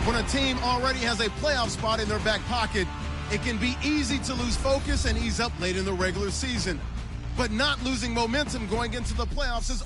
When a team already has a playoff spot in their back pocket, it can be easy to lose focus and ease up late in the regular season. But not losing momentum going into the playoffs is...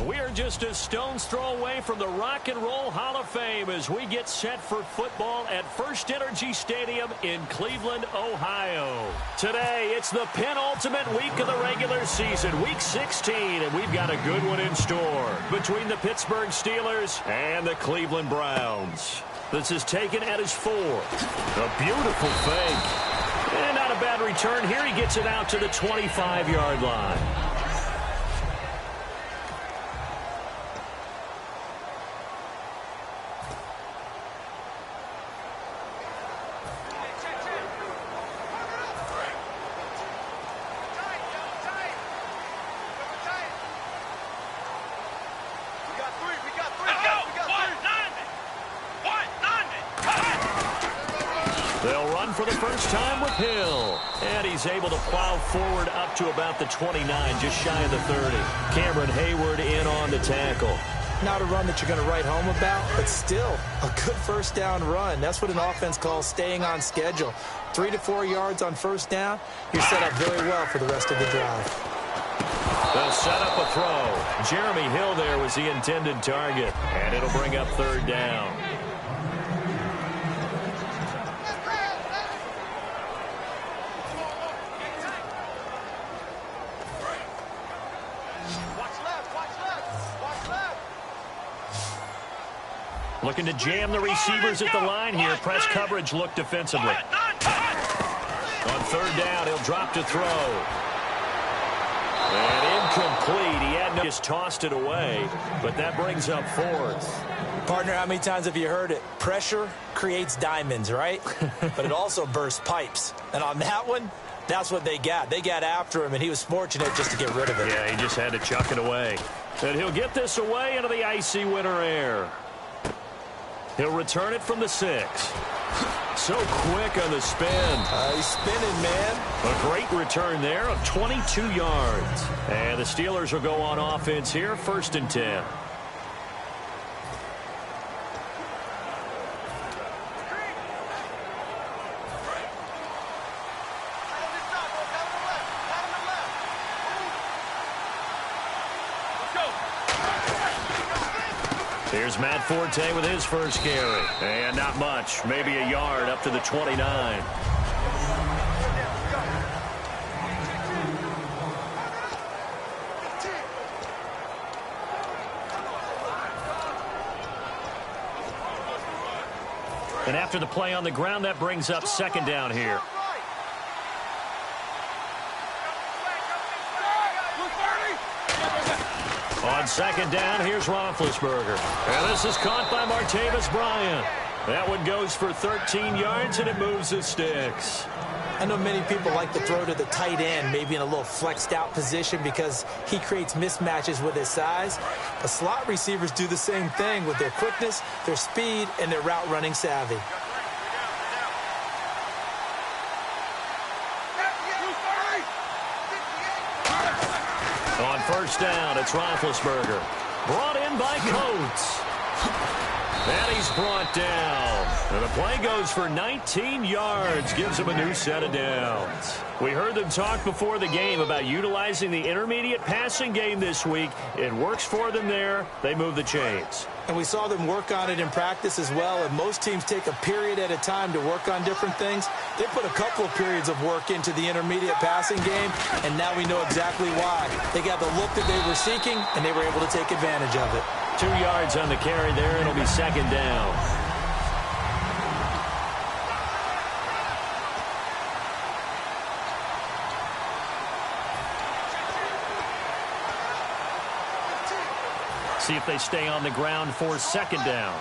We are just a stone's throw away from the Rock and Roll Hall of Fame as we get set for football at First Energy Stadium in Cleveland, Ohio. Today, it's the penultimate week of the regular season, Week 16, and we've got a good one in store between the Pittsburgh Steelers and the Cleveland Browns. This is taken at his 4. A beautiful fake. And not a bad return here. He gets it out to the 25-yard line. They'll run for the first time with Hill. And he's able to plow forward up to about the 29, just shy of the 30. Cameron Hayward in on the tackle. Not a run that you're going to write home about, but still a good first down run. That's what an offense calls staying on schedule. 3 to 4 yards on first down. You're set up very well for the rest of the drive. They'll set up a throw. Jeremy Hill there was the intended target. And it'll bring up third down. Looking to jam the receivers at the line here. Press coverage look defensively. On third down, he'll drop to throw. And incomplete. He had just tossed it away, but that brings up fourth. Partner, how many times have you heard it? Pressure creates diamonds, right? But it also bursts pipes. And on that one, that's what they got. They got after him, and he was fortunate just to get rid of it. Yeah, he just had to chuck it away. And he'll get this away into the icy winter air. He'll return it from the 6. So quick on the spin. He's spinning, man. A great return there of 22 yards. And the Steelers will go on offense here, 1st and 10. Here's Matt Forte with his first carry. And not much. Maybe a yard up to the 29. And after the play on the ground, that brings up 2nd down here. On 2nd down, here's Roethlisberger. And this is caught by Martavis Bryant. That one goes for 13 yards, and it moves the sticks. I know many people like to throw to the tight end, maybe in a little flexed out position because he creates mismatches with his size. The slot receivers do the same thing with their quickness, their speed, and their route running savvy. On 1st down, it's Roethlisberger. Brought in by Coates. And he's brought down. And the play goes for 19 yards. Gives him a new set of downs. We heard them talk before the game about utilizing the intermediate passing game this week. It works for them there. They move the chains. And we saw them work on it in practice as well. And most teams take a period at a time to work on different things. They put a couple of periods of work into the intermediate passing game, and now we know exactly why. They got the look that they were seeking, and they were able to take advantage of it. 2 yards on the carry there. It'll be 2nd down. See if they stay on the ground for 2nd down.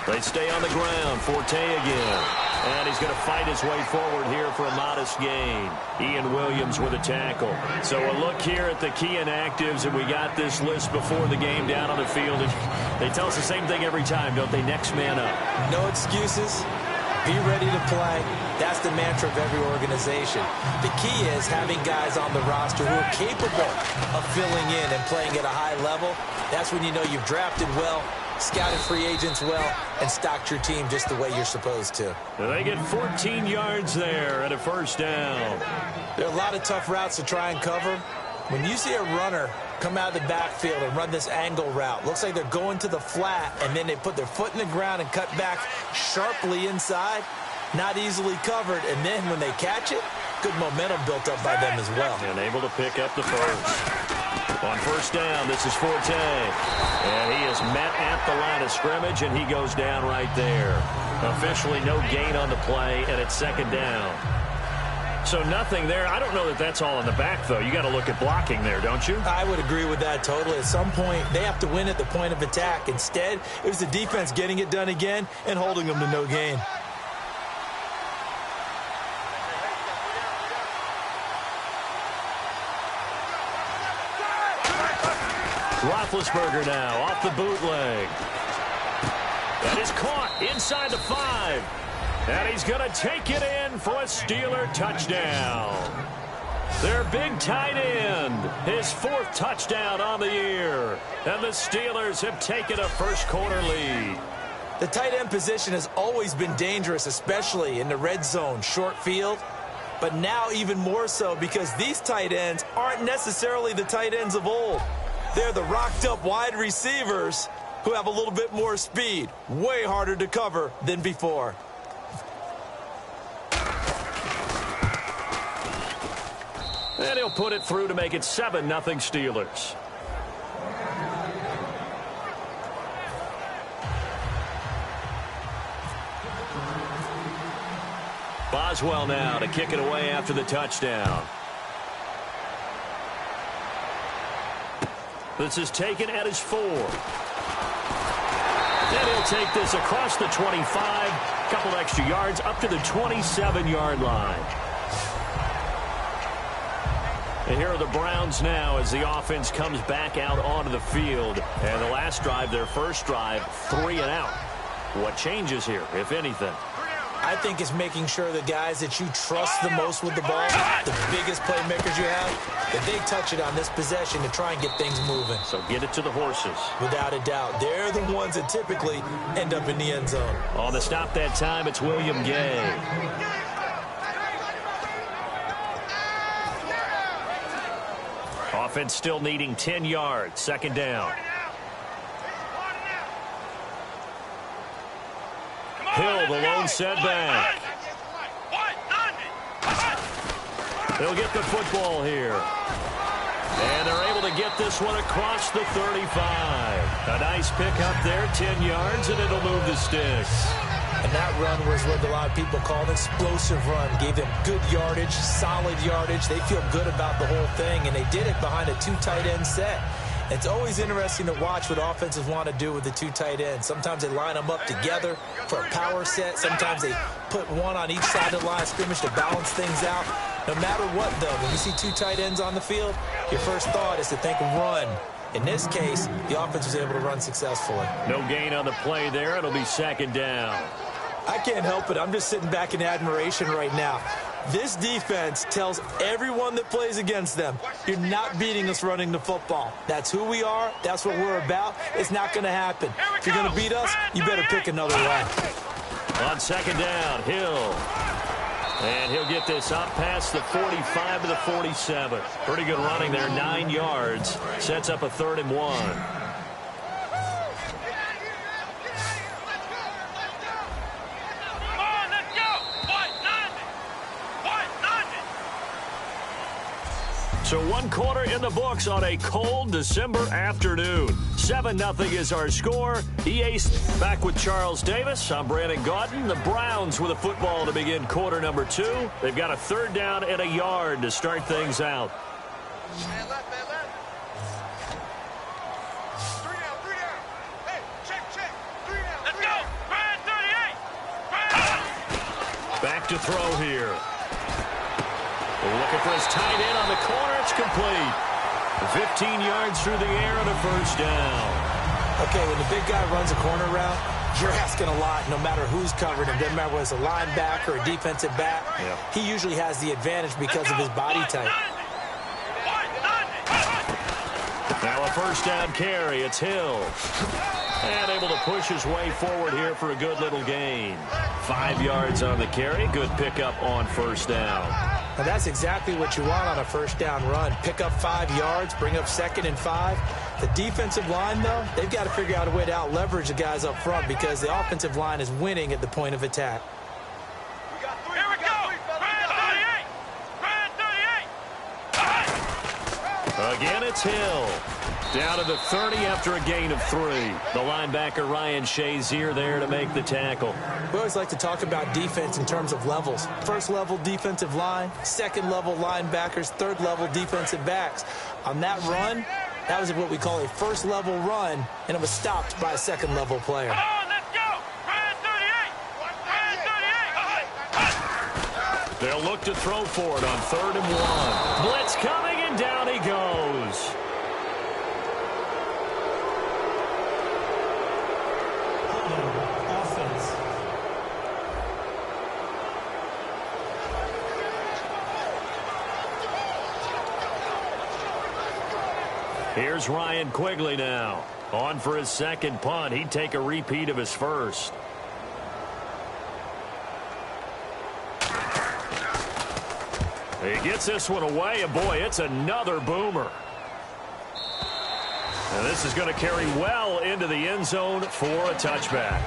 They stay on the ground. Forte again. And he's going to fight his way forward here for a modest gain. Ian Williams with a tackle. So a look here at the key inactives, and we got this list before the game down on the field. And they tell us the same thing every time, don't they? Next man up. No excuses. be ready to play. That's the mantra of every organization. The key is having guys on the roster who are capable of filling in and playing at a high level. That's when you know you've drafted well, scouted free agents well, and stocked your team just the way you're supposed to. They get 14 yards there and a first down. There are a lot of tough routes to try and cover. When you see a runner come out of the backfield and run this angle route, looks like they're going to the flat, and then they put their foot in the ground and cut back sharply inside, not easily covered, and then when they catch it, good momentum built up by them as well. And able to pick up the first. On first down, this is Forte. And he is met at the line of scrimmage, and he goes down right there. Officially no gain on the play, and it's second down. So nothing there. I don't know that that's all in the back, though. You got to look at blocking there, don't you? I would agree with that totally. At some point, they have to win at the point of attack. Instead, it was the defense getting it done again and holding them to no gain. Roethlisberger now off the bootleg. That is caught inside the 5. And he's going to take it in for a Steeler touchdown. Their big tight end, his 4th touchdown on the year. And the Steelers have taken a first-quarter lead. The tight end position has always been dangerous, especially in the red zone, short field. But now even more so because these tight ends aren't necessarily the tight ends of old. They're the rocked-up wide receivers who have a little bit more speed. Way harder to cover than before. And he'll put it through to make it 7-0 Steelers. Boswell now to kick it away after the touchdown. This is taken at his 4. And he'll take this across the 25. Couple extra yards up to the 27-yard line. And here are the Browns now as the offense comes back out onto the field. And the last drive, their first drive, 3 and out. What changes here, if anything? I think it's making sure the guys that you trust the most with the ball, the biggest playmakers you have, that they touch it on this possession to try and get things moving. So get it to the horses. Without a doubt. They're the ones that typically end up in the end zone. On the stop that time, it's William Gay. Offense still needing 10 yards. Second down. Hill, the lone setback. They'll get the football here. And they're able to get this one across the 35. A nice pickup there, 10 yards, and it'll move the sticks. And that run was what a lot of people call an explosive run. Gave them good yardage, solid yardage. They feel good about the whole thing, and they did it behind a 2 tight end set. It's always interesting to watch what offenses want to do with the 2 tight ends. Sometimes they line them up together for a power set. Sometimes they put one on each side of the line of scrimmage to balance things out. No matter what, though, when you see 2 tight ends on the field, your first thought is to think run. In this case, the offense was able to run successfully. No gain on the play there. It'll be second down. I can't help it. I'm just sitting back in admiration right now. This defense tells everyone that plays against them, you're not beating us running the football. That's who we are. That's what we're about. It's not going to happen. If you're going to beat us, you better pick another way. On second down, Hill. And he'll get this up past the 45 to the 47. Pretty good running there, 9 yards. Sets up a 3rd and 1. So 1 quarter in the books on a cold December afternoon. 7-0 is our score. EA back with Charles Davis. I'm Brandon Gaudin. The Browns with a football to begin quarter number 2. They've got a 3rd down and a yard to start things out. Back to throw here. Looking for his tight end on the corner. It's complete. 15 yards through the air and a first down. Okay, when the big guy runs a corner route, You're asking a lot no matter who's covering him. Doesn't matter whether it's a linebacker or a defensive back. Yeah. He usually has the advantage because of his body type. Now a first down carry. It's Hill. And able to push his way forward here for a good little gain. 5 yards on the carry. Good pickup on first down. Now that's exactly what you want on a first down run. Pick up 5 yards, bring up 2nd and 5. The defensive line, though, they've got to figure out a way to out-leverage the guys up front because the offensive line is winning at the point of attack. Here we go. Brand 38. Again, it's Hill. Down to the 30 after a gain of 3. The linebacker, Ryan Shazier, there to make the tackle. We always like to talk about defense in terms of levels. First level defensive line, second level linebackers, third level defensive backs. On that run, that was what we call a first level run, and it was stopped by a second level player. Come on, let's go. Brand 38. They'll look to throw for it on 3rd and 1. Blitz coming, and down he goes. Here's Ryan Quigley now. On for his second punt. He'd take a repeat of his first. He gets this one away, and boy, it's another boomer. And this is going to carry well into the end zone for a touchback.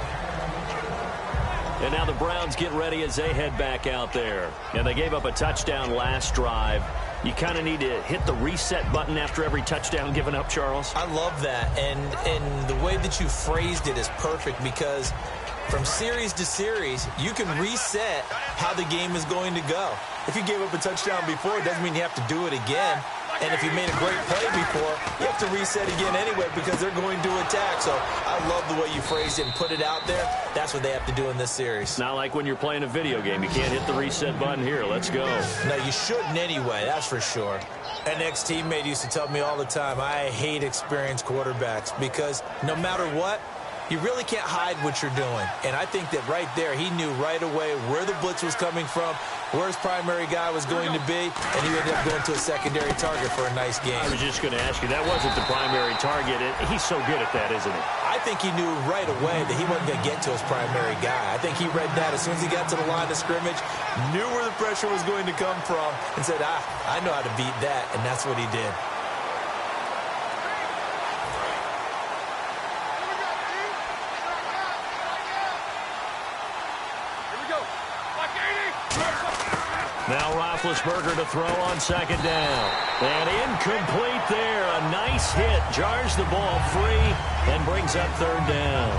And now the Browns get ready as they head back out there. And they gave up a touchdown last drive. You kind of need to hit the reset button after every touchdown given up, Charles. I love that. And the way that you phrased it is perfect because from series to series, you can reset how the game is going to go. If you gave up a touchdown before, it doesn't mean you have to do it again. And if you made a great play before, you have to reset again anyway because they're going to attack. So I love the way you phrased it and put it out there. That's what they have to do in this series. Not like when you're playing a video game. You can't hit the reset button here. Let's go. No, you shouldn't anyway. That's for sure. An ex-teammate used to tell me all the time, I hate experienced quarterbacks because no matter what, you really can't hide what you're doing. And I think that right there, he knew right away where the blitz was coming from, where his primary guy was going to be, and he ended up going to a secondary target for a nice game. I was just going to ask you, that wasn't the primary target. He's so good at that, isn't he? I think he knew right away that he wasn't going to get to his primary guy. I think he read that as soon as he got to the line of scrimmage, knew where the pressure was going to come from, and said, I know how to beat that, and that's what he did. Now Roethlisberger to throw on second down. And incomplete there. A nice hit. Jars the ball free and brings up third down.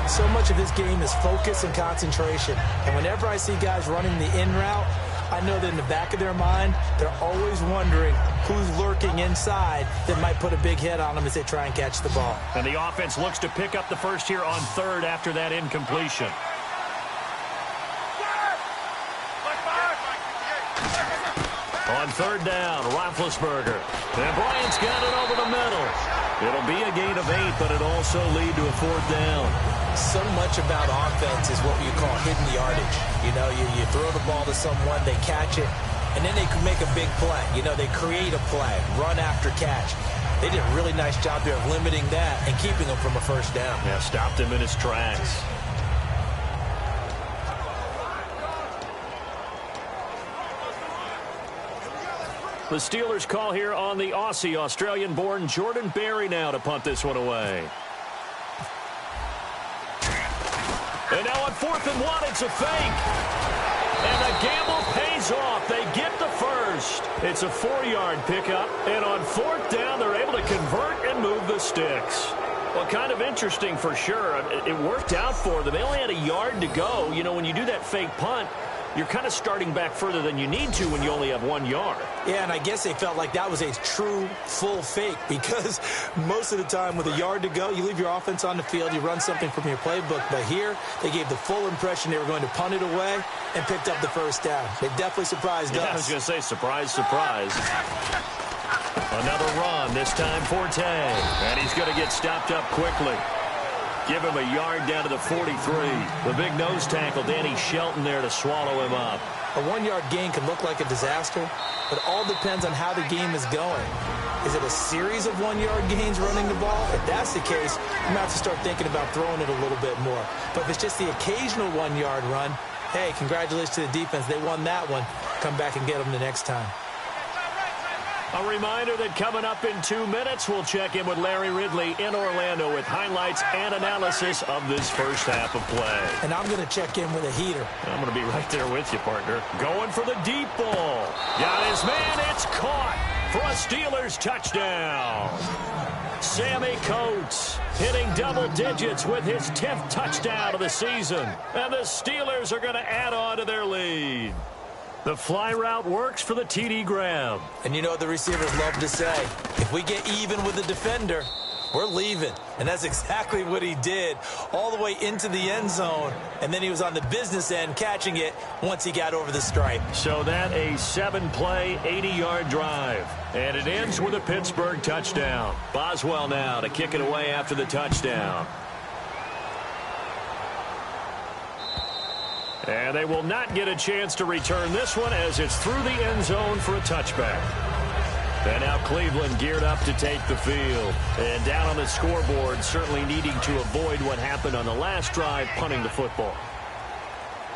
So much of this game is focus and concentration. And whenever I see guys running the in route, I know that in the back of their mind, they're always wondering who's lurking inside that might put a big hit on them as they try and catch the ball. And the offense looks to pick up the first here on third after that incompletion. On third down, Roethlisberger. And Bryant's got it over the middle. It'll be a gain of 8, but it'll also lead to a fourth down. So much about offense is what you call hidden yardage. You know, you throw the ball to someone, they catch it, and then they can make a big play. You know, they create a play, run after catch. They did a really nice job there of limiting that and keeping him from a first down. Yeah, stopped him in his tracks. The Steelers call here on the Aussie, Australian-born Jordan Berry now to punt this one away. And now on 4th and 1, it's a fake. And the gamble pays off. They get the first. It's a 4-yard pickup. And on 4th down, they're able to convert and move the sticks. Well, kind of interesting for sure. It worked out for them. They only had a yard to go. You know, when you do that fake punt, you're kind of starting back further than you need to when you only have 1 yard. Yeah, and I guess they felt like that was a true full fake because most of the time with a yard to go, you leave your offense on the field, you run something from your playbook. But here, they gave the full impression they were going to punt it away and picked up the first down. They definitely surprised us. I was going to say, surprise, surprise. Another run, this time Forte. And he's going to get stopped up quickly. Give him a yard down to the 43. The big nose tackle, Danny Shelton, there to swallow him up. A 1-yard gain can look like a disaster, but it all depends on how the game is going. Is it a series of 1-yard gains running the ball? If that's the case, you might have to start thinking about throwing it a little bit more. But if it's just the occasional 1-yard run, hey, congratulations to the defense. They won that one. Come back and get them the next time. A reminder that coming up in 2 minutes, we'll check in with Larry Ridley in Orlando with highlights and analysis of this first half of play. And I'm going to check in with a heater. I'm going to be right there with you, partner. Going for the deep ball. Got his man. It's caught for a Steelers touchdown. Sammy Coates hitting double digits with his 10th touchdown of the season. And the Steelers are going to add on to their lead. The fly route works for the TD grab. And you know what the receivers love to say? If we get even with the defender, we're leaving. And that's exactly what he did, all the way into the end zone. And then he was on the business end catching it once he got over the stripe. So that a 7-play, 80-yard drive. And it ends with a Pittsburgh touchdown. Boswell now to kick it away after the touchdown. And they will not get a chance to return this one as it's through the end zone for a touchback. And now Cleveland geared up to take the field. And down on the scoreboard, certainly needing to avoid what happened on the last drive, punting the football.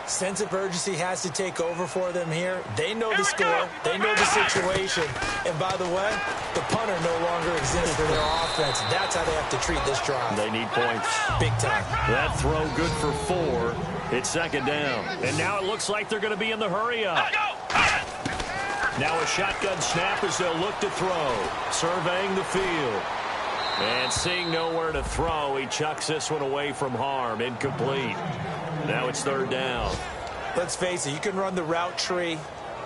Sense of urgency has to take over for them here. They know the score. They know the situation. And by the way, the punter no longer exists for their offense. That's how they have to treat this drive. They need points. Big time. That throw good for 4. It's second down. And now it looks like they're going to be in the hurry-up. Now a shotgun snap as they'll look to throw. Surveying the field. And seeing nowhere to throw, he chucks this one away from harm. Incomplete. Now it's third down. Let's face it, you can run the route tree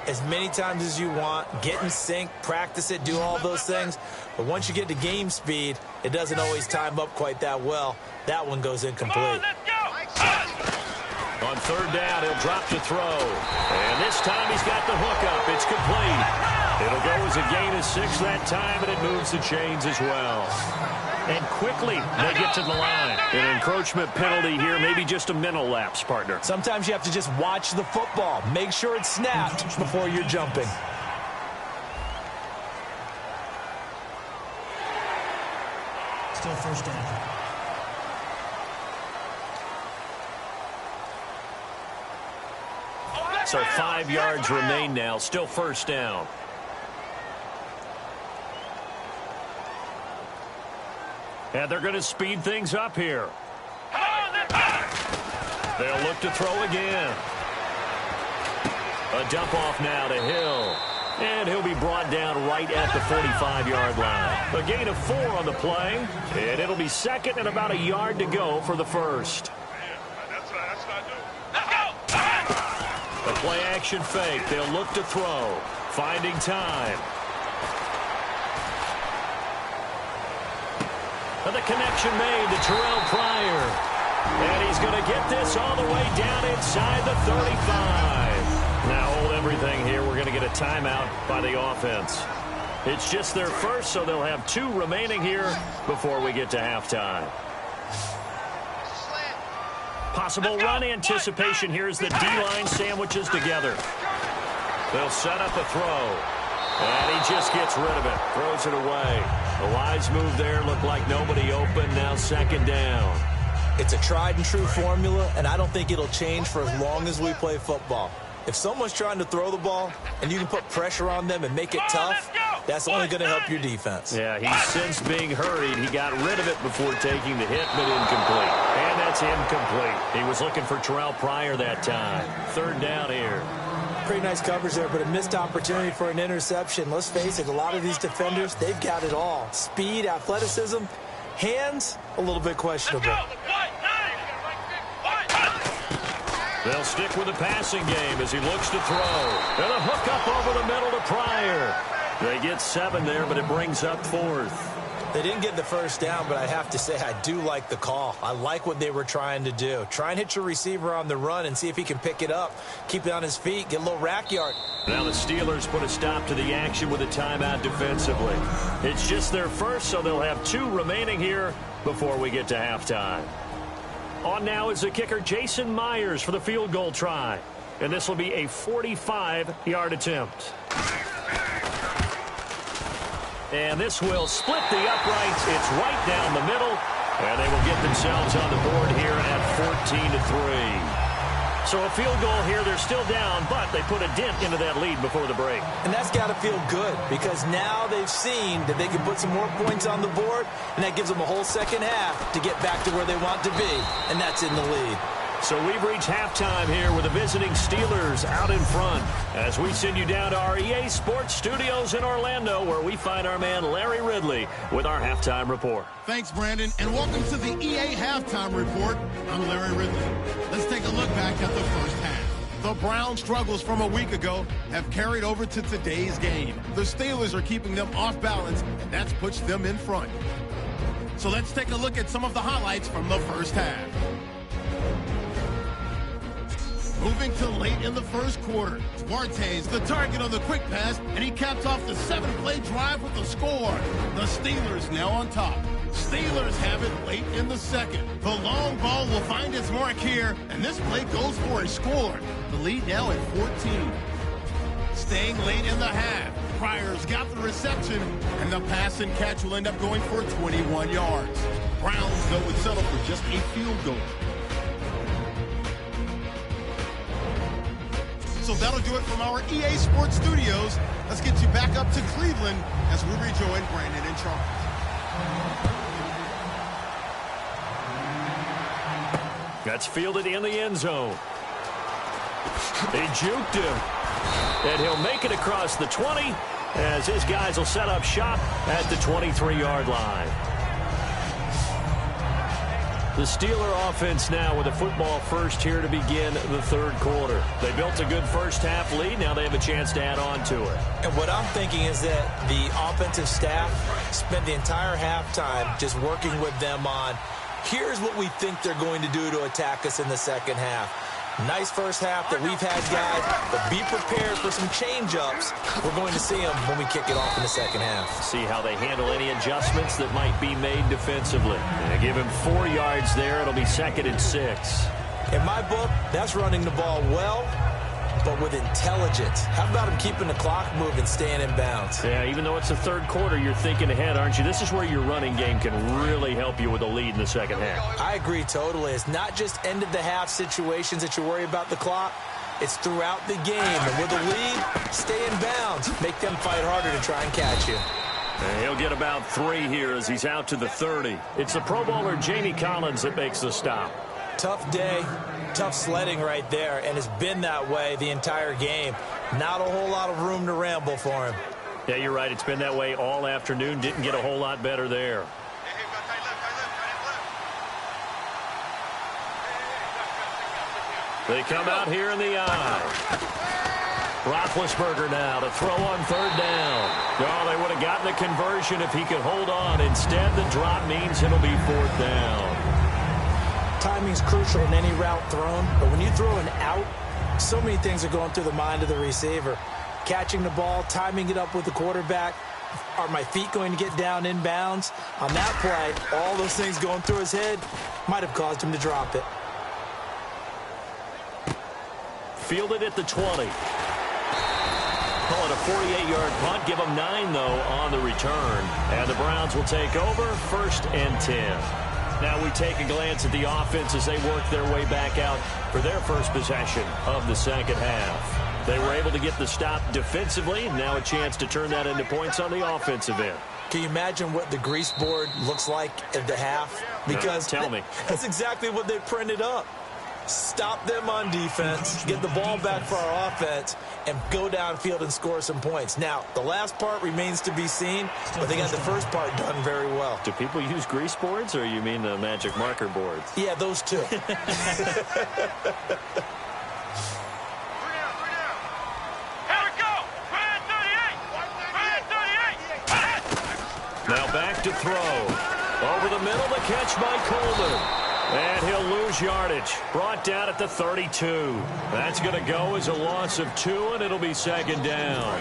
as many times as you want, get in sync, practice it, do all those things. But once you get to game speed, it doesn't always time up quite that well. That one goes incomplete. On third down, he'll drop to throw. And this time he's got the hook up. It's complete. It'll go as a gain of 6 that time, and it moves the chains as well. And quickly, they get to the line. An encroachment penalty here, maybe just a mental lapse, partner. Sometimes you have to just watch the football. Make sure it's snapped before you're jumping. Still first down. So 5 yards remain now. Still first down. And they're going to speed things up here. They'll look to throw again. A dump off now to Hill. And he'll be brought down right at the 45-yard line. A gain of 4 on the play. And it'll be second and about a yard to go for the first. A play-action fake. They'll look to throw. Finding time. And the connection made to Terrell Pryor. And he's going to get this all the way down inside the 35. Now hold everything here. We're going to get a timeout by the offense. It's just their first, so they'll have 2 remaining here before we get to halftime. Possible run anticipation here as the D-line sandwiches together. They'll set up a throw. And he just gets rid of it. Throws it away. The wise move there. Looked like nobody open. Now second down. It's a tried and true formula, and I don't think it'll change for as long as we play football. If someone's trying to throw the ball and you can put pressure on them and make it tough, that's only going to help your defense. Yeah, he sensed being hurried. He got rid of it before taking the hit, but incomplete. And that's incomplete. He was looking for Terrell Pryor that time. Third down here. Pretty nice coverage there, but a missed opportunity for an interception. Let's face it, a lot of these defenders, they've got it all. Speed, athleticism, hands, a little bit questionable. They'll stick with the passing game as he looks to throw. And a hook up over the middle to Pryor. They get 7 there, but it brings up 4th. They didn't get the first down, but I have to say I do like the call. I like what they were trying to do. Try and hit your receiver on the run and see if he can pick it up. Keep it on his feet, get a little rack yard. Now the Steelers put a stop to the action with a timeout defensively. It's just their first, so they'll have 2 remaining here before we get to halftime. On now is the kicker Jason Myers for the field goal try. And this will be a 45-yard attempt. And this will split the uprights. It's right down the middle. And they will get themselves on the board here at 14-3. So a field goal here. They're still down, but they put a dent into that lead before the break. And that's got to feel good because now they've seen that they can put some more points on the board, and that gives them a whole second half to get back to where they want to be, and that's in the lead. So we've reached halftime here with the visiting Steelers out in front as we send you down to our EA Sports Studios in Orlando where we find our man Larry Ridley with our halftime report. Thanks, Brandon, and welcome to the EA Halftime Report. I'm Larry Ridley. Let's take a look back at the first half. The Browns' struggles from a week ago have carried over to today's game. The Steelers are keeping them off balance. That's pushed them in front. So let's take a look at some of the highlights from the first half. Moving to late in the first quarter, Duarte's the target on the quick pass, and he caps off the 7-play drive with a score. The Steelers now on top. Steelers have it late in the second. The long ball will find its mark here, and this play goes for a score. The lead now at 14. Staying late in the half, Pryor's got the reception, and the pass and catch will end up going for 21 yards. Browns, though, would settle for just a field goal. So that'll do it from our EA Sports Studios. Let's get you back up to Cleveland as we rejoin Brandon and Charles. That's fielded in the end zone. They juked him. And he'll make it across the 20 as his guys will set up shop at the 23-yard line. The Steeler offense now with a football first here to begin the third quarter. They built a good first half lead. Now they have a chance to add on to it. And what I'm thinking is that the offensive staff spent the entire halftime just working with them on, here's what we think they're going to do to attack us in the second half. Nice first half that we've had, guys, but be prepared for some change-ups. We're going to see them when we kick it off in the second half. See how they handle any adjustments that might be made defensively. And give him 4 yards there. It'll be 2nd and 6. In my book, that's running the ball well, but with intelligence. How about him keeping the clock moving, staying in bounds? Yeah, even though it's the third quarter, you're thinking ahead, aren't you? This is where your running game can really help you with a lead in the second half. I agree totally. It's not just end-of-the-half situations that you worry about the clock. It's throughout the game. And with a lead, stay in bounds. Make them fight harder to try and catch you. And he'll get about 3 here as he's out to the 30. It's the Pro Bowler Jamie Collins that makes the stop. Tough day, tough sledding right there, and it's been that way the entire game. Not a whole lot of room to ramble for him. Yeah, you're right. It's been that way all afternoon. Didn't get a whole lot better there. They come out here in the eye. Roethlisberger now to throw on third down. Oh, they would have gotten the conversion if he could hold on. Instead, the drop means it'll be 4th down. Timing's crucial in any route thrown, but when you throw an out, so many things are going through the mind of the receiver. Catching the ball, timing it up with the quarterback. Are my feet going to get down in bounds? On that play, all those things going through his head might have caused him to drop it. Fielded at the 20. Call it a 48-yard punt. Give them 9, though, on the return. And the Browns will take over 1st and 10. Now we take a glance at the offense as they work their way back out for their first possession of the second half. They were able to get the stop defensively, and now a chance to turn that into points on the offensive end. Can you imagine what the grease board looks like at the half? Because tell me. That's exactly what they printed up. Stop them on defense, get the ball back for our offense, and go downfield and score some points. Now, the last part remains to be seen, but they got the first part done very well. Do people use grease boards, or you mean the magic marker boards? Yeah, those two. Now back to throw. Over the middle, the catch by Coleman. And he'll lose yardage. Brought down at the 32. That's going to go as a loss of 2, and it'll be 2nd down.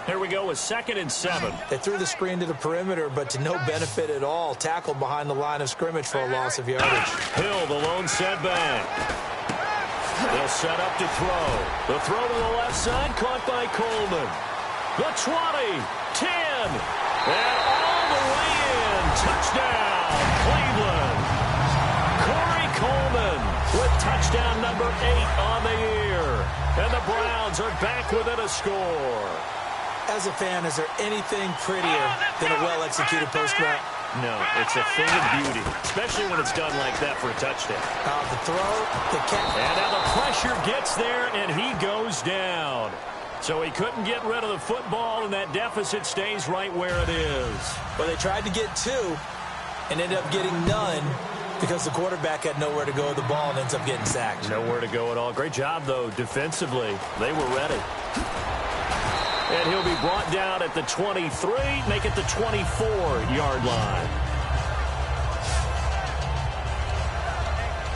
Here we go with 2nd and 7. They threw the screen to the perimeter, but to no benefit at all. Tackled behind the line of scrimmage for a loss of yardage. Hill, the lone setback. They'll set up to throw. The throw to the left side, caught by Coleman. The 20, 10, and all the way in. Touchdown, Cleveland. Corey Coleman with touchdown number 8 on the year. And the Browns are back within a score. As a fan, is there anything prettier than a well-executed post route? No, it's a thing of beauty, especially when it's done like that for a touchdown. The throw, the catch. And now the pressure gets there, and he goes down. So he couldn't get rid of the football, and that deficit stays right where it is. Well, they tried to get 2 and ended up getting none because the quarterback had nowhere to go with the ball and ends up getting sacked. Nowhere to go at all. Great job, though, defensively. They were ready. And he'll be brought down at the 23, make it the 24-yard line.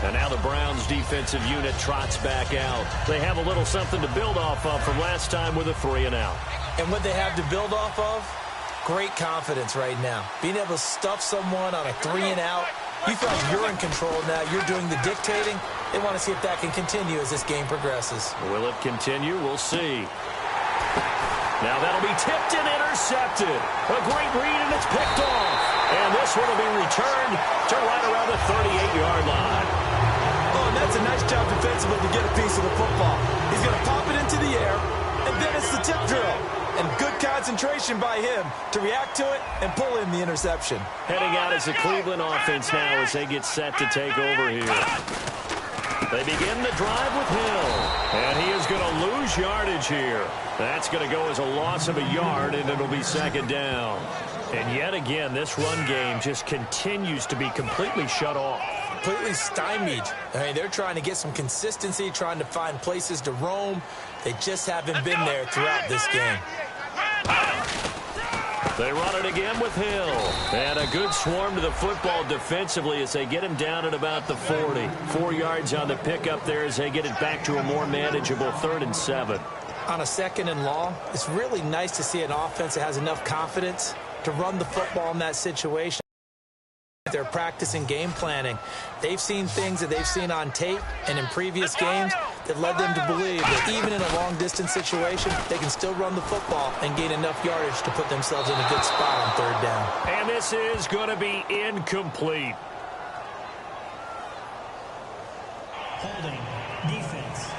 And now the Browns defensive unit trots back out. They have a little something to build off of from last time with a 3-and-out. And what they have to build off of? Great confidence right now. Being able to stuff someone on a 3-and-out. You feel like you're in control now. You're doing the dictating. They want to see if that can continue as this game progresses. Will it continue? We'll see. Now that'll be tipped and intercepted. A great read, and it's picked off. And this one will be returned to right around the 38-yard line. Oh, and that's a nice job defensively to get a piece of the football. He's going to pop it into the air, and then it's the tip drill. And good concentration by him to react to it and pull in the interception. Heading out as the Cleveland offense now as they get set to take over here. They begin the drive with Hill. And he is going to lose yardage here. That's going to go as a loss of a yard, and it'll be 2nd down. And yet again, this run game just continues to be completely shut off. Completely stymied. I mean, they're trying to get some consistency, trying to find places to roam. They just haven't been there throughout this game. They run it again with Hill. And a good swarm to the football defensively as they get him down at about the 40. 4 yards on the pickup there as they get it back to a more manageable 3rd and 7. On a 2nd and long, it's really nice to see an offense that has enough confidence to run the football in that situation. They're practicing game planning. They've seen things that they've seen on tape and in previous games that led them to believe that even in a long-distance situation, they can still run the football and gain enough yardage to put themselves in a good spot on 3rd down. And this is going to be incomplete. Holding. Defense.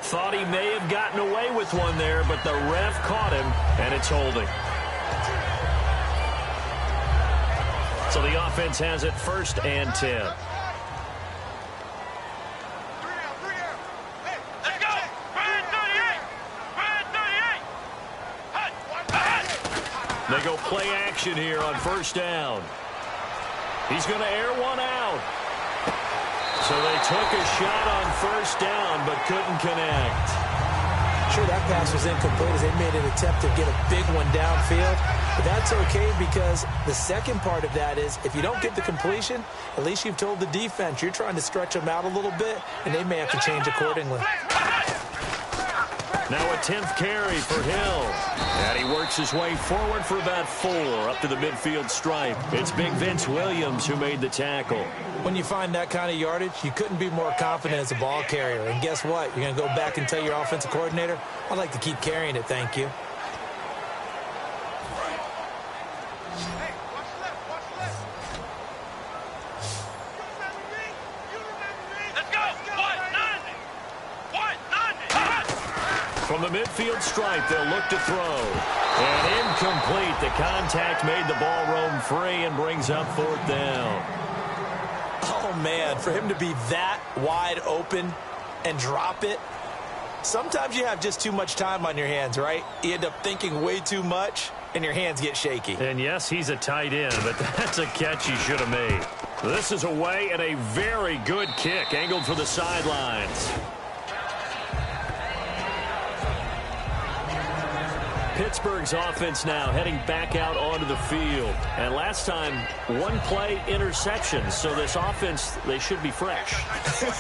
Thought he may have gotten away with one there, but the ref caught him, and it's holding. So the offense has it 1st and 10. They go play action here on 1st down. He's going to air one out. So they took a shot on 1st down, but couldn't connect. Sure, that pass was incomplete as they made an attempt to get a big one downfield. But that's okay because the second part of that is if you don't get the completion, at least you've told the defense you're trying to stretch them out a little bit, and they may have to change accordingly. Now a 10th carry for Hill. And he works his way forward for about 4 up to the midfield stripe. It's Big Vince Williams who made the tackle. When you find that kind of yardage, you couldn't be more confident as a ball carrier. And guess what? You're going to go back and tell your offensive coordinator, I'd like to keep carrying it, thank you. From the midfield stripe, they'll look to throw. And incomplete. The contact made the ball roam free and brings up 4th down. Oh, man, for him to be that wide open and drop it. Sometimes you have just too much time on your hands, right? You end up thinking way too much, and your hands get shaky. And, yes, he's a tight end, but that's a catch he should have made. This is away and a very good kick angled for the sidelines. Pittsburgh's offense now heading back out onto the field. And last time, one play interception. So this offense, they should be fresh.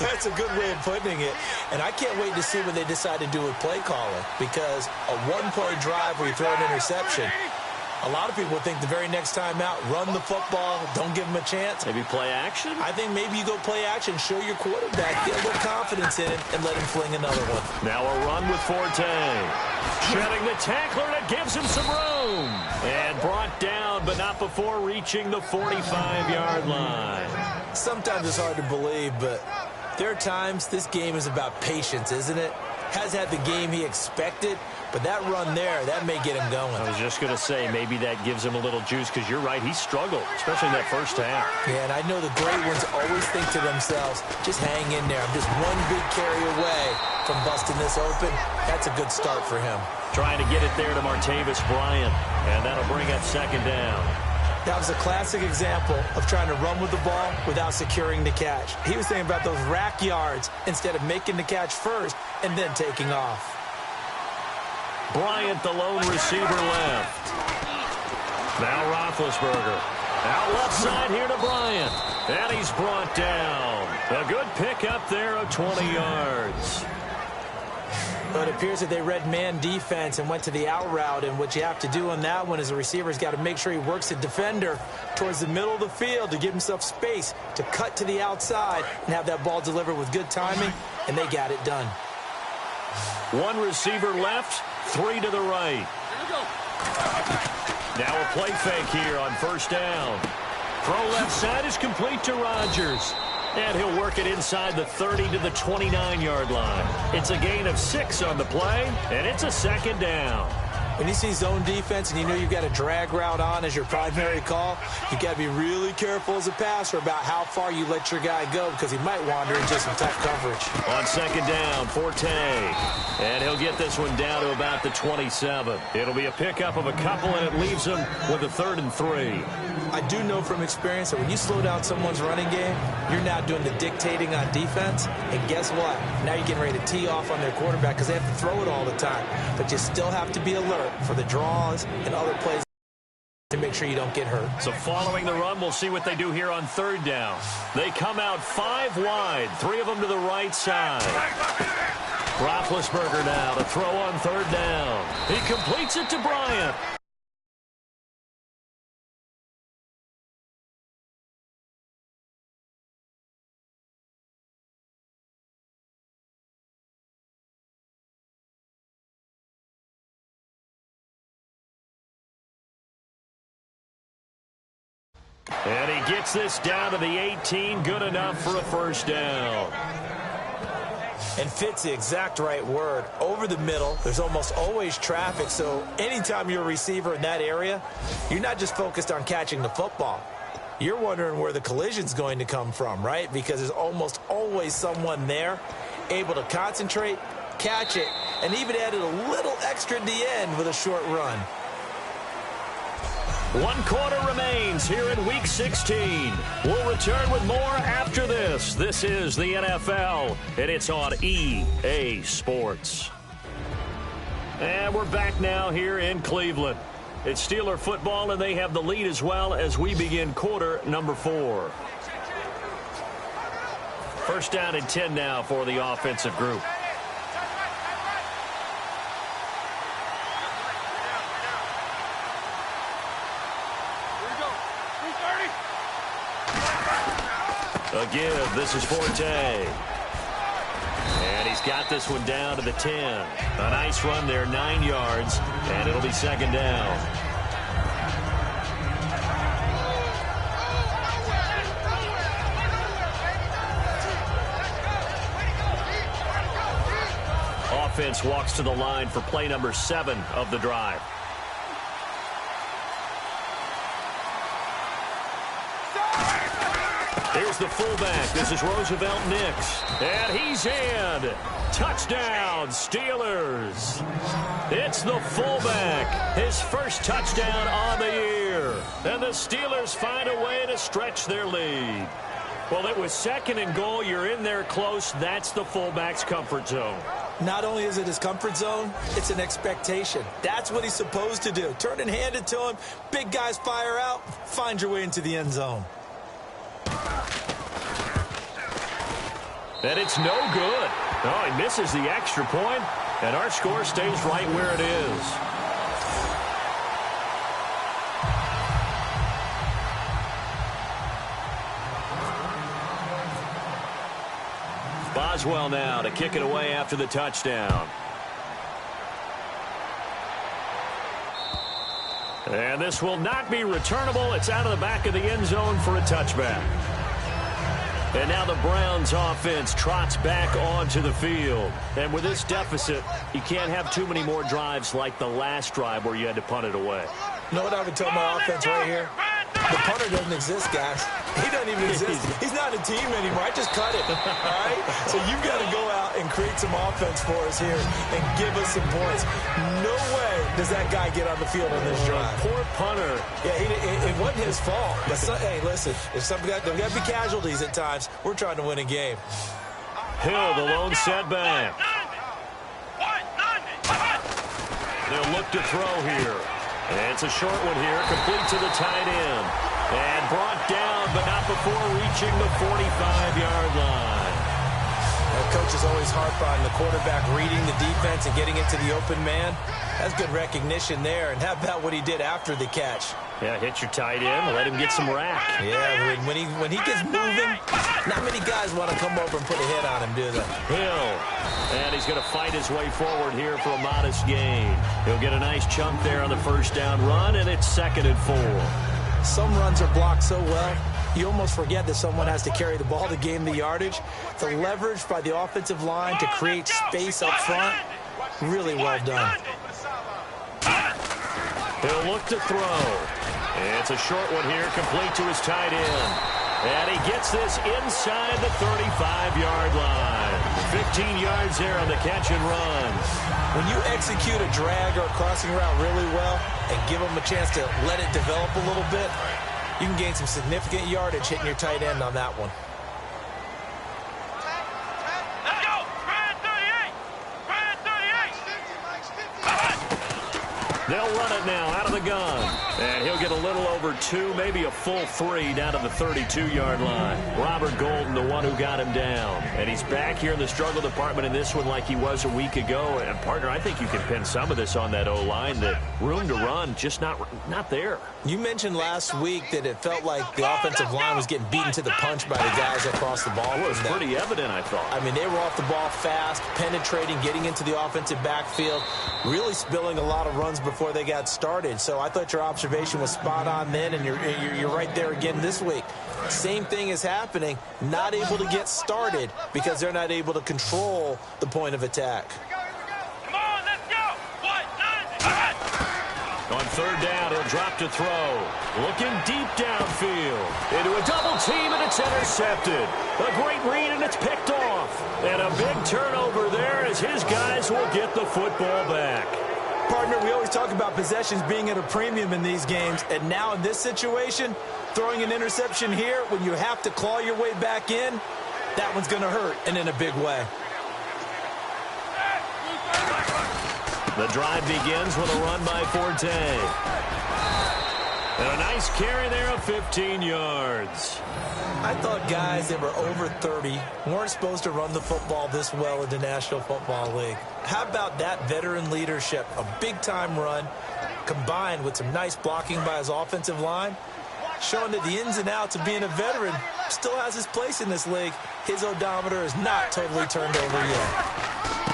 That's a good way of putting it. And I can't wait to see what they decide to do with play calling, because a one-play drive where you throw an interception, a lot of people think the very next time out, run the football, don't give them a chance. Maybe play action? I think maybe you go play action, show your quarterback, get a little confidence in it, and let him fling another one. Now a run with Forte. Shedding the tackler, and it gives him some room. And brought down, but not before reaching the 45-yard line. Sometimes it's hard to believe, but there are times this game is about patience, isn't it? Has had the game he expected, but that run there, that may get him going. I was just going to say, maybe that gives him a little juice, because you're right, he struggled, especially in that first half. Yeah, and I know the great ones always think to themselves, just hang in there. I'm just one big carry away from busting this open. That's a good start for him. Trying to get it there to Martavis Bryant, and that'll bring up second down. That was a classic example of trying to run with the ball without securing the catch. He was thinking about those rack yards instead of making the catch first and then taking off. Bryant, the lone receiver left. Now Roethlisberger. Out left side here to Bryant. And he's brought down. A good pick up there of 20 yards. But it appears that they read man defense and went to the out route, and what you have to do on that one is the receiver's got to make sure he works the defender towards the middle of the field to give himself space to cut to the outside and have that ball delivered with good timing, and they got it done. One receiver left, three to the right. Now a play fake here on first down. Throw left side is complete to Rodgers. And he'll work it inside the 30 to the 29-yard line. It's a gain of 6 on the play, and it's a second down. When you see zone defense and you know you've got a drag route on as your primary call, you got to be really careful as a passer about how far you let your guy go, because he might wander into some tough coverage. On second down, Forte. And he'll get this one down to about the 27. It'll be a pickup of a couple, and it leaves him with a 3rd and 3. I do know from experience that when you slow down someone's running game, you're now doing the dictating on defense. And guess what? Now you're getting ready to tee off on their quarterback because they have to throw it all the time. But you still have to be alert for the draws and other plays to make sure you don't get hurt. So following the run, we'll see what they do here on third down. They come out 5 wide, 3 of them to the right side. Roethlisberger now to throw on third down. He completes it to Bryant. And he gets this down to the 18, good enough for a first down. And fits the exact right word. Over the middle, there's almost always traffic, so anytime you're a receiver in that area, you're not just focused on catching the football. You're wondering where the collision's going to come from, right? Because there's almost always someone there able to concentrate, catch it, and even added a little extra at the end with a short run. 1 quarter remains here in Week 16. We'll return with more after this. This is the NFL, and it's on EA Sports. And we're back now here in Cleveland. It's Steeler football, and they have the lead as well as we begin quarter number 4. First down and 10 now for the offensive group. A give. This is Forte. And he's got this one down to the 10. A nice run there, 9 yards, and it'll be second down. Offense walks to the line for play number 7 of the drive. Here's the fullback. This is Roosevelt Nix. And he's in. Touchdown, Steelers. It's the fullback. His first touchdown on the year. And the Steelers find a way to stretch their lead. Well, it was 2nd and goal. You're in there close. That's the fullback's comfort zone. Not only is it his comfort zone, it's an expectation. That's what he's supposed to do. Turn and hand it to him. Big guys fire out. Find your way into the end zone. And it's no good. Oh, he misses the extra point, and our score stays right where it is. Boswell now to kick it away after the touchdown. And this will not be returnable. It's out of the back of the end zone for a touchback. And now the Browns offense trots back onto the field. And with this deficit, you can't have too many more drives like the last drive where you had to punt it away. You know what I would tell my offense right here? The punter doesn't exist, guys. He doesn't even exist. He's not a team anymore. I just cut it, all right? So you've got to go out and create some offense for us here and give us some points. No way does that guy get on the field on this drive. Poor punter. Yeah, it wasn't his fault. But hey, listen, if there's got to be casualties at times. We're trying to win a game. Hill, the lone setback. They'll look to throw here. And it's a short one here, complete to the tight end. And brought down, but not before reaching the 45-yard line. Coach is always harp on the quarterback reading the defense and getting it to the open man. That's good recognition there. And how about what he did after the catch? Yeah, hit your tight end, let him get some rack. Yeah, when he gets moving, not many guys want to come over and put a hit on him, do they? Hill, and he's going to fight his way forward here for a modest gain. He'll get a nice chunk there on the first down run, and it's 2nd and 4. Some runs are blocked so well, you almost forget that someone has to carry the ball to gain the yardage. The leverage by the offensive line to create space up front, really well done. He'll look to throw. It's a short one here, complete to his tight end. And he gets this inside the 35-yard line. 15 yards there on the catch and run. When you execute a drag or a crossing route really well and give them a chance to let it develop a little bit, you can gain some significant yardage hitting your tight end on that one. They'll run it now out of the gun. And he'll get a little over 2, maybe a full 3 down to the 32-yard line. Robert Golden, the one who got him down. And he's back here in the struggle department in this one like he was a week ago. And, partner, I think you can pin some of this on that O-line. That room to run, just not there. You mentioned last week that it felt like the offensive line was getting beaten to the punch by the guys across the ball. It was pretty evident, I thought. I mean, they were off the ball fast, penetrating, getting into the offensive backfield, really spilling a lot of runs before they got started. So I thought your observation was spot on then, and you're right there again this week. Same thing is happening, not able to get started because they're not able to control the point of attack. On 3rd down, he'll drop to throw. Looking deep downfield. Into a double team, and it's intercepted. A great read, and it's picked off. And a big turnover there as his guys will get the football back. Partner, we always talk about possessions being at a premium in these games. And now in this situation, throwing an interception here when you have to claw your way back in, that one's going to hurt, and in a big way. The drive begins with a run by Forte. And a nice carry there of 15 yards. I thought guys that were over 30 weren't supposed to run the football this well in the National Football League. How about that veteran leadership? A big-time run combined with some nice blocking by his offensive line, showing that the ins and outs of being a veteran still has his place in this league. His odometer is not totally turned over yet.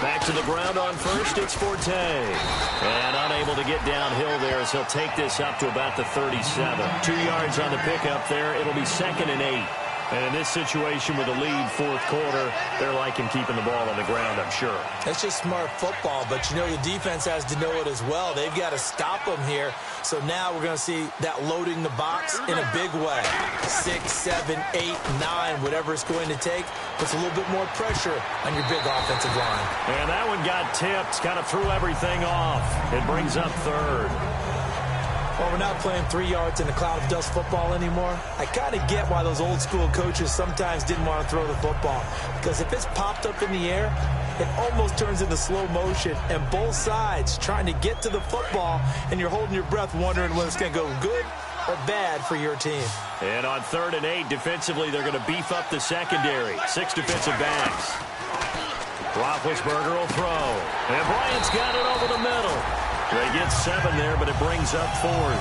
Back to the ground on first, it's Forte. And unable to get downhill there as he'll take this up to about the 37. 2 yards on the pickup there. It'll be 2nd and 8. And in this situation with a lead 4th quarter, they're liking keeping the ball on the ground, I'm sure. That's just smart football, but you know the defense has to know it as well. They've got to stop them here. So now we're going to see that loading the box in a big way. 6, 7, 8, 9, whatever it's going to take, puts a little bit more pressure on your big offensive line. And that one got tipped, kind of threw everything off. It brings up 3rd. Well, Well, we're not playing 3 yards in a cloud of dust football anymore. I kind of get why those old school coaches sometimes didn't want to throw the football. Because if it's popped up in the air, it almost turns into slow motion. And both sides trying to get to the football, and you're holding your breath wondering whether it's going to go good or bad for your team. And on 3rd and 8, defensively, they're going to beef up the secondary. 6 defensive backs. Roethlisberger will throw. And Bryant's got it over the middle. They get 7 there, but it brings up 4th.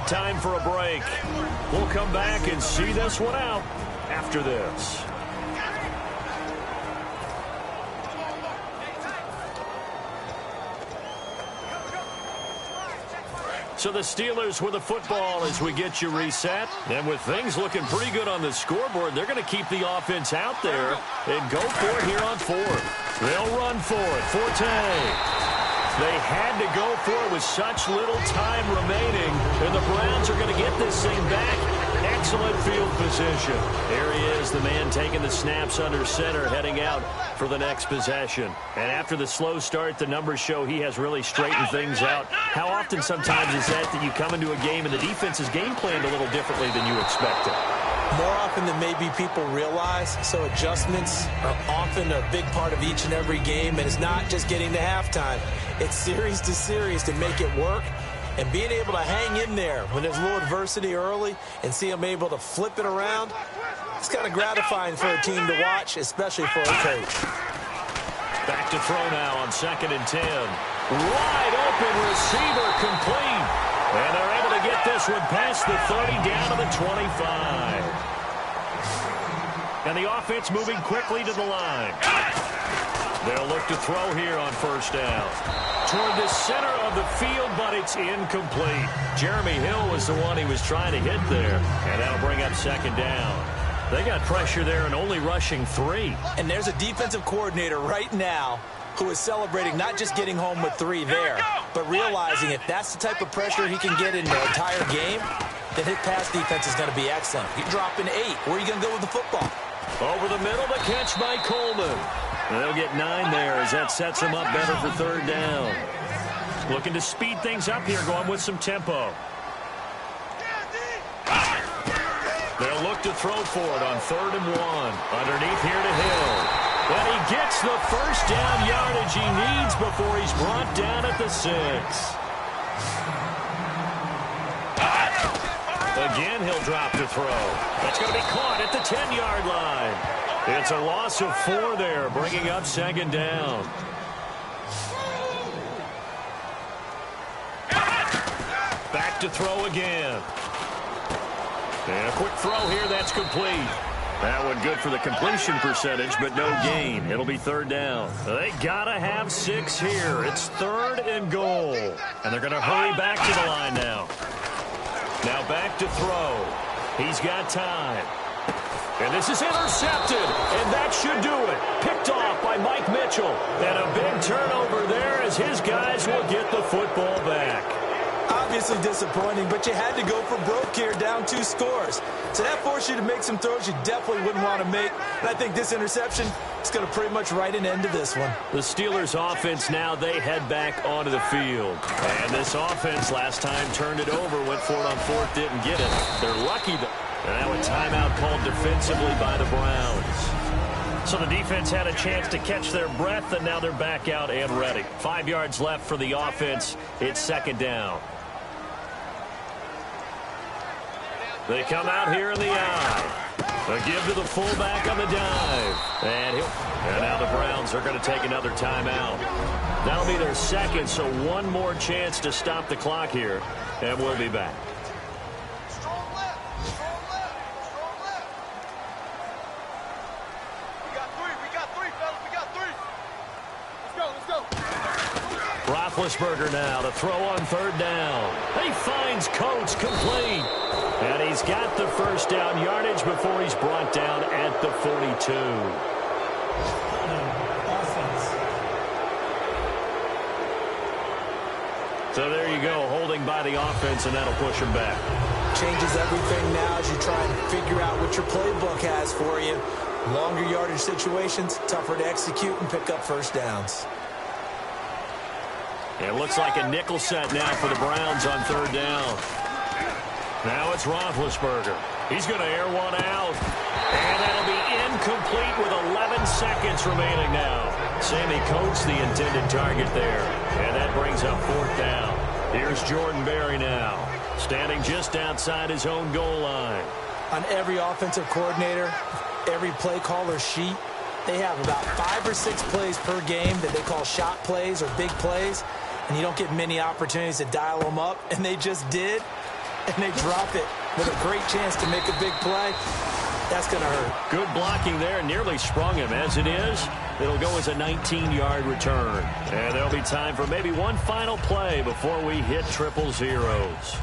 Time for a break. We'll come back and see this one out after this. So the Steelers with the football as we get you reset. And with things looking pretty good on the scoreboard, they're going to keep the offense out there and go for it here on 4th. They'll run for it. Forte. They had to go for it with such little time remaining. And the Browns are going to get this thing back. Excellent field position. There he is, the man taking the snaps under center, heading out for the next possession. And after the slow start, the numbers show he has really straightened things out. How often sometimes is that you come into a game and the defense is game planned a little differently than you expected? More often than maybe people realize, so adjustments are often a big part of each and every game, and it's not just getting to halftime. It's series to series to make it work, and being able to hang in there when there's a little adversity early and see them able to flip it around, it's kind of gratifying for a team to watch, especially for a coach. Back to throw now on 2nd and 10. Wide open receiver complete. And they're able to get this one past the 30 down to the 25. And the offense moving quickly to the line. They'll look to throw here on 1st down. Toward the center of the field, but it's incomplete. Jeremy Hill was the one he was trying to hit there. And that'll bring up 2nd down. They got pressure there and only rushing 3. And there's a defensive coordinator right now who is celebrating not just getting home with 3 there, but realizing if that's the type of pressure he can get in the entire game, then his pass defense is going to be excellent. You're dropping 8. Where are you going to go with the football? Over the middle, the catch by Coleman. And they'll get 9 there as that sets them up better for 3rd down. Looking to speed things up here, going with some tempo. They'll look to throw for it on 3rd and 1. Underneath here to Hill. And he gets the 1st down yardage he needs before he's brought down at the 6. Again, he'll drop to throw. That's going to be caught at the 10-yard line. It's a loss of 4 there, bringing up 2nd down. Back to throw again. And a quick throw here, that's complete. That one good for the completion percentage, but no gain. It'll be 3rd down. They got to have 6 here. It's 3rd and goal. And they're going to hurry back to the line now. Now back to throw. He's got time. And this is intercepted. And that should do it. Picked off by Mike Mitchell. And a big turnover there as his guys will get the football back. Obviously disappointing, but you had to go for broke here, down 2 scores. So that forced you to make some throws you definitely wouldn't want to make. And I think this interception is going to pretty much write an end to this one. The Steelers offense now, they head back onto the field. And this offense last time turned it over, went for it on 4th, didn't get it. They're lucky. And now a timeout called defensively by the Browns. So the defense had a chance to catch their breath, and now they're back out and ready. 5 yards left for the offense. It's 2nd down. They come out here in the eye. A give to the fullback on the dive. And now the Browns are going to take another timeout. That'll be their 2nd, so one more chance to stop the clock here. And we'll be back. Roethlisberger now to throw on 3rd down. He finds Coates complete. And he's got the 1st down yardage before he's brought down at the 42. So there you go, holding by the offense, and that'll push him back. Changes everything now as you try and figure out what your playbook has for you. Longer yardage situations, tougher to execute and pick up 1st downs. It looks like a nickel set now for the Browns on third down. Now it's Roethlisberger. He's going to air one out. And that'll be incomplete with 11 seconds remaining now. Sammy Coates, the intended target there. And that brings up fourth down. Here's Jordan Berry now, standing just outside his own goal line. On every offensive coordinator, every play caller sheet, they have about 5 or 6 plays per game that they call shot plays or big plays. And you don't get many opportunities to dial them up. And they just did. And they drop it with a great chance to make a big play. That's going to hurt. Good blocking there. Nearly sprung him. As it is, it'll go as a 19-yard return. And there'll be time for maybe one final play before we hit triple zeros.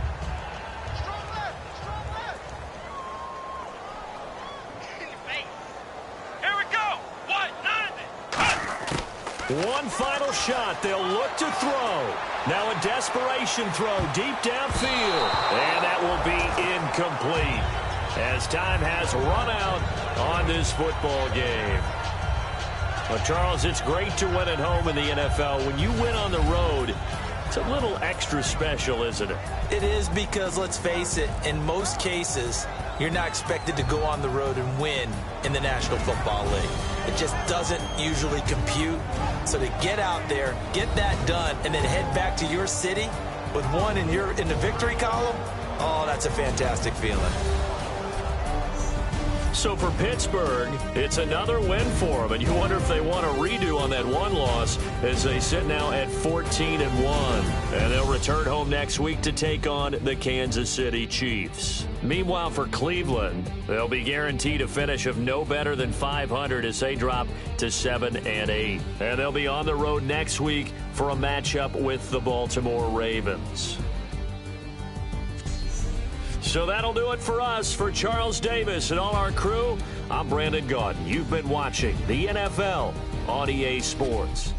Here we go. One final shot. They'll look to throw. Now a desperation throw deep downfield. And that will be incomplete, as time has run out on this football game. But, Charles, it's great to win at home in the NFL. When you win on the road, it's a little extra special, isn't it? It is, because, let's face it, in most cases, you're not expected to go on the road and win in the National Football League. It just doesn't usually compute. So to get out there, get that done, and then head back to your city with one in the victory column, oh, that's a fantastic feeling. So for Pittsburgh, it's another win for them, and you wonder if they want a redo on that one loss as they sit now at 14-1. And they'll return home next week to take on the Kansas City Chiefs. Meanwhile, for Cleveland, they'll be guaranteed a finish of no better than 500 as they drop to 7-8. And they'll be on the road next week for a matchup with the Baltimore Ravens. So that'll do it for us. For Charles Davis and all our crew, I'm Brandon Gaudin. You've been watching the NFL on EA Sports.